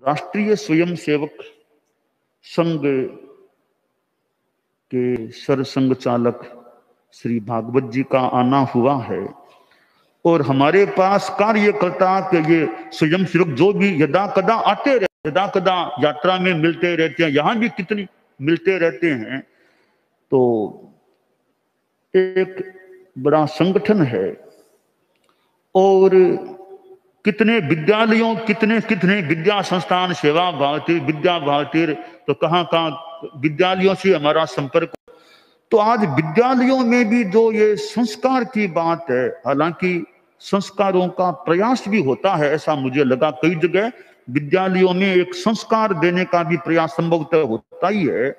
राष्ट्रीय स्वयंसेवक संघ के सरसंघ चालक श्री भागवत जी का आना हुआ है और हमारे पास कार्यकर्ता के ये स्वयंसेवक जो भी यदा कदा आते रहते, यदा कदा यात्रा में मिलते रहते हैं, यहाँ भी कितनी मिलते रहते हैं। तो एक बड़ा संगठन है और कितने विद्यालयों, कितने कितने विद्या संस्थान, सेवा भारती, विद्या भारती, तो कहाँ कहाँ विद्यालयों से हमारा संपर्क। तो आज विद्यालयों में भी जो ये संस्कार की बात है, हालांकि संस्कारों का प्रयास भी होता है, ऐसा मुझे लगा कई जगह विद्यालयों में एक संस्कार देने का भी प्रयास संभवतः होता ही है।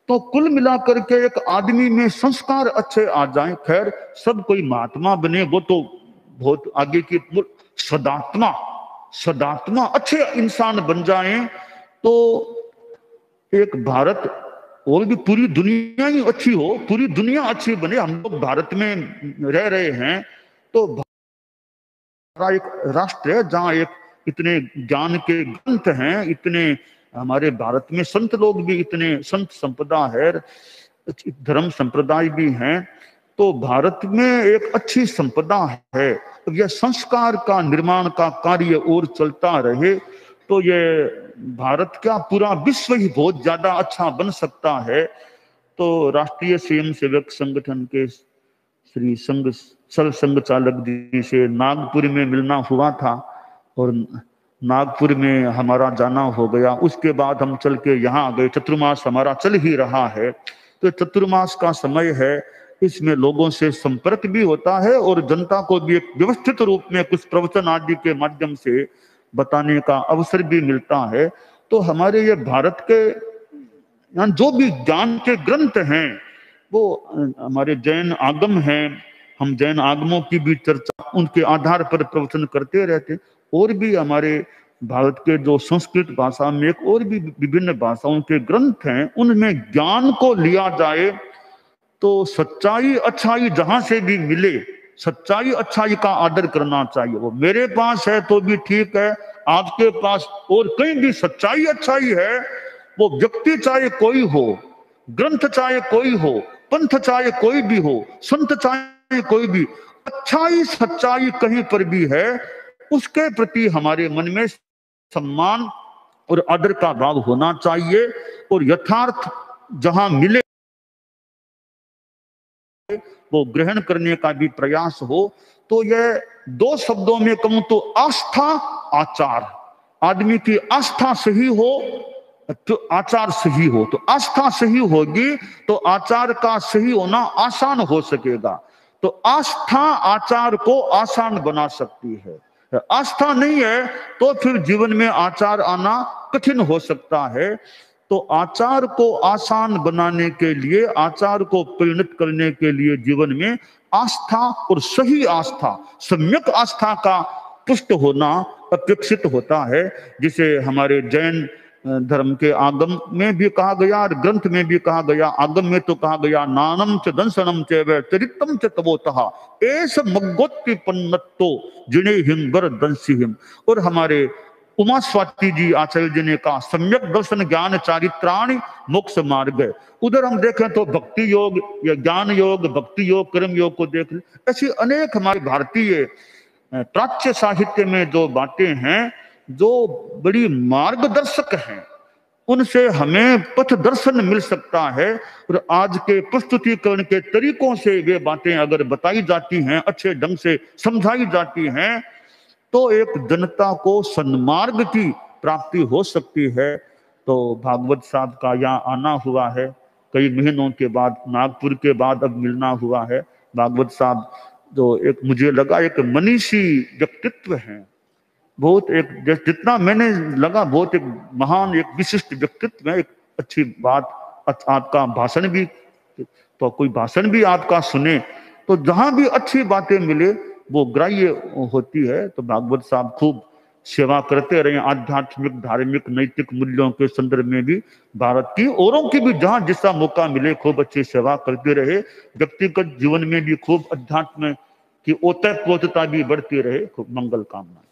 तो कुल मिलाकर के एक आदमी में संस्कार अच्छे आ जाएं, खैर सब कोई महात्मा बने वो तो बहुत आगे की, सदात्मा सदात्मा अच्छे इंसान बन जाएं तो एक भारत और भी पूरी दुनिया ही अच्छी हो, पूरी दुनिया अच्छी बने। हम लोग भारत में रह रहे हैं तो हमारा एक राष्ट्र है जहाँ एक इतने ज्ञान के ग्रंथ हैं, इतने हमारे भारत में संत लोग भी इतने, संत संपदा है, धर्म संप्रदाय भी हैं। तो भारत में एक अच्छी संपदा है। यह संस्कार का निर्माण का कार्य और चलता रहे तो ये भारत का पूरा विश्व ही बहुत ज्यादा अच्छा बन सकता है। तो राष्ट्रीय स्वयंसेवक संगठन के श्री सरसंघ चालक जी से नागपुर में मिलना हुआ था और नागपुर में हमारा जाना हो गया। उसके बाद हम चल के यहाँ आ गए। चतुर्मास हमारा चल ही रहा है, तो चतुर्मास का समय है, इसमें लोगों से संपर्क भी होता है और जनता को भी एक व्यवस्थित रूप में कुछ प्रवचन आदि के माध्यम से बताने का अवसर भी मिलता है। तो हमारे ये भारत के जो भी ज्ञान के ग्रंथ हैं वो हमारे जैन आगम हैं, हम जैन आगमों की भी चर्चा उनके आधार पर प्रवचन करते रहते। और भी हमारे भारत के जो संस्कृत भाषा में एक और भी विभिन्न भाषाओं के ग्रंथ हैं, उनमें ज्ञान को लिया जाए तो सच्चाई अच्छाई जहां से भी मिले, सच्चाई अच्छाई का आदर करना चाहिए। वो मेरे पास है तो भी ठीक है, आपके पास और कहीं भी सच्चाई अच्छाई है, वो व्यक्ति चाहे कोई हो, ग्रंथ चाहे कोई हो, पंथ चाहे कोई भी हो, संत चाहे कोई भी, अच्छाई सच्चाई कहीं पर भी है, उसके प्रति हमारे मन में सम्मान और आदर का भाव होना चाहिए और यथार्थ जहां मिले वो ग्रहण करने का भी प्रयास हो। तो यह दो शब्दों में कहूं तो आस्था आचार, आदमी की आस्था सही हो तो आचार सही हो, तो आस्था सही होगी तो आचार का सही होना आसान हो सकेगा। तो आस्था आचार को आसान बना सकती है, आस्था नहीं है तो फिर जीवन में आचार आना कठिन हो सकता है। तो आचार को आसान बनाने के लिए, आचार को परिणत करने के लिए जीवन में आस्था और सही आस्था, सम्यक आस्था का पुष्ट होना अपेक्षित होता है, जिसे हमारे जैन धर्म के आगम में भी कहा गया और ग्रंथ में भी कहा गया। आगम में तो कहा गया नानम च दंसनम च वे चरितम च तबोतः एस मग्गोत्ति पन्नत्तो जिने हिंगर दंसिहिम। और हमारे उमा स्वाति जी आचार्य जी ने कहा सम्यक दर्शन ज्ञान चारित्राणि मोक्ष मार्ग। उधर हम देखें तो भक्ति योग या ज्ञान योग, भक्ति योग, कर्म योग को देख लें। ऐसी अनेक हमारे भारतीय प्राच्य साहित्य में जो बातें हैं जो बड़ी मार्गदर्शक हैं, उनसे हमें पथ दर्शन मिल सकता है। और आज के प्रस्तुतिकरण के तरीकों से वे बातें अगर बताई जाती हैं, अच्छे ढंग से समझाई जाती हैं, तो एक जनता को सन्मार्ग की प्राप्ति हो सकती है। तो भागवत साहब का यहाँ आना हुआ है कई महीनों के बाद, नागपुर के बाद अब मिलना हुआ है। भागवत साहब जो एक मुझे लगा एक मनीषी व्यक्तित्व है, बहुत एक जितना मैंने लगा बहुत एक महान एक विशिष्ट व्यक्तित्व है। एक अच्छी बात, आपका भाषण भी, तो कोई भाषण भी आपका सुने तो जहां भी अच्छी बातें मिले वो ग्राह्य होती है। तो भागवत साहब खूब सेवा करते रहे, आध्यात्मिक धार्मिक नैतिक मूल्यों के संदर्भ में भी भारत की औरों की भी जहां जिसका मौका मिले खूब अच्छी सेवा करते रहे। व्यक्तिगत जीवन में भी खूब अध्यात्म की ओतप्रोतता भी बढ़ती रहे। खूब मंगल कामना।